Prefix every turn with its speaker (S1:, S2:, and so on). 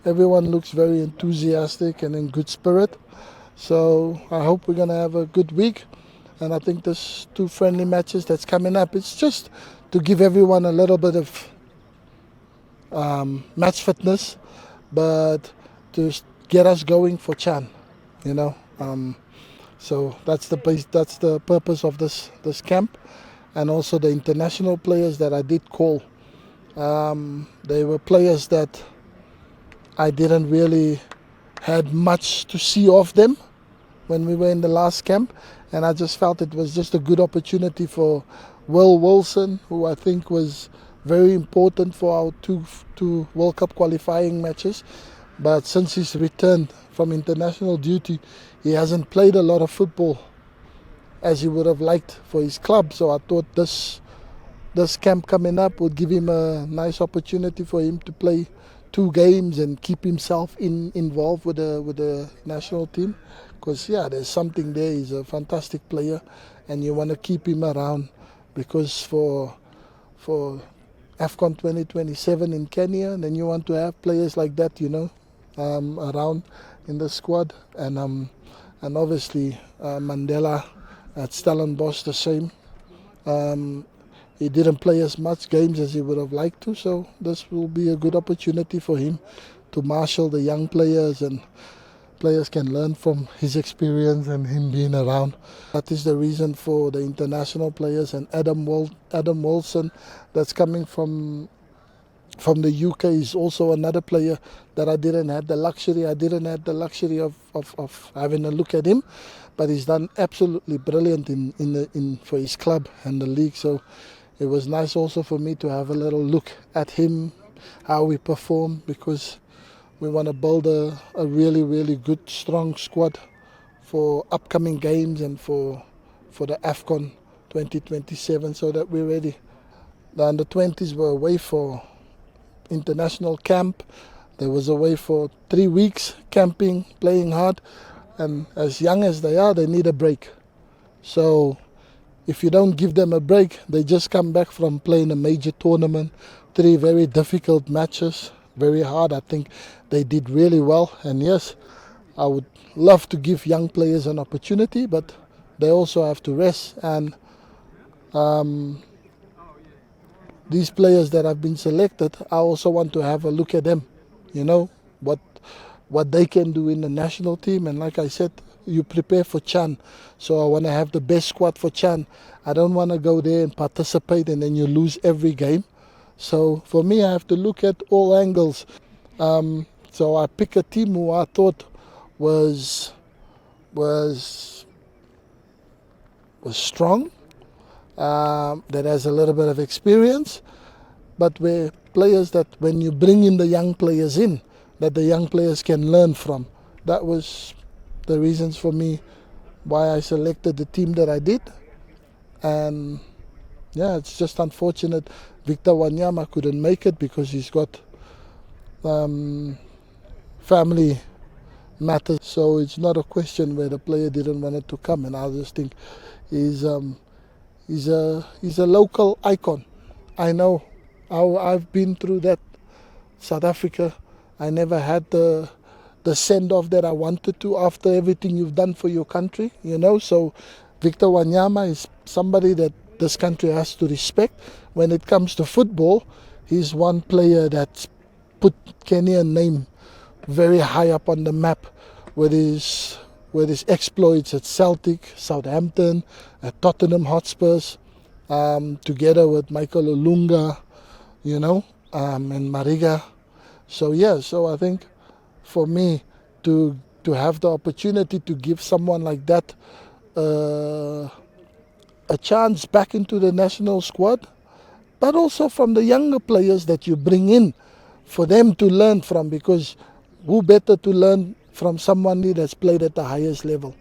S1: Everyone looks very enthusiastic and in good spirit. So I hope we're going to have a good week. And I think there's 2 friendly matches that's coming up. It's just to give everyone a little bit of match fitness, but to get us going for Chan, you know. So that's the purpose of this camp, and also the international players that I did call. They were players that I didn't really had much to see of them when we were in the last camp, and I just felt it was just a good opportunity for Will Wilson, who I think was very important for our two World Cup qualifying matches. But since he's returned from international duty, he hasn't played a lot of football as he would have liked for his club. So I thought this camp coming up would give him a nice opportunity for him to play 2 games and keep himself involved with the national team. Because there's something there. He's a fantastic player, and you want to keep him around, because for AFCON 2027 in Kenya, then you want to have players like that, around in the squad. And obviously Mandela at Stellenbosch the same. He didn't play as much games as he would have liked to, so this will be a good opportunity for him to marshal the young players, and players can learn from his experience and him being around. That is the reason for the international players, and Adam Wilson that's coming from the UK is also another player that I didn't have the luxury of having a look at him, but he's done absolutely brilliant in for his club and the league. So it was nice also for me to have a little look at him, how we perform, because we want to build a really, really good, strong squad for upcoming games and for the AFCON 2027, so that we're ready. The under-20s were away for international camp. They was away for 3 weeks camping, playing hard, and as young as they are, they need a break. So if you don't give them a break, they just come back from playing a major tournament, 3 very difficult matches, very hard. I think they did really well, and yes, I would love to give young players an opportunity, but they also have to rest. And these players that have been selected, I also want to have a look at them, what they can do in the national team. And like I said, you prepare for Chan, so I want to have the best squad for Chan. I don't want to go there and participate and then you lose every game. So for me, I have to look at all angles. So I pick a team who I thought was strong, that has a little bit of experience, but where players that when you bring in the young players in, that the young players can learn from. That was the reasons for me why I selected the team that I did. And it's just unfortunate Victor Wanyama couldn't make it because he's got family matters. So it's not a question where the player didn't want it to come, and I just think he's a local icon. I know how I've been through that. South Africa, I never had the send-off that I wanted to after everything you've done for your country, So Victor Wanyama is somebody that this country has to respect. When it comes to football, he's one player that's put Kenyan name very high up on the map with his exploits at Celtic, Southampton, at Tottenham Hotspurs, together with Michael Olunga, and Mariga. So I think for me to have the opportunity to give someone like that a chance back into the national squad, but also from the younger players that you bring in for them to learn from, because who better to learn from someone that's played at the highest level.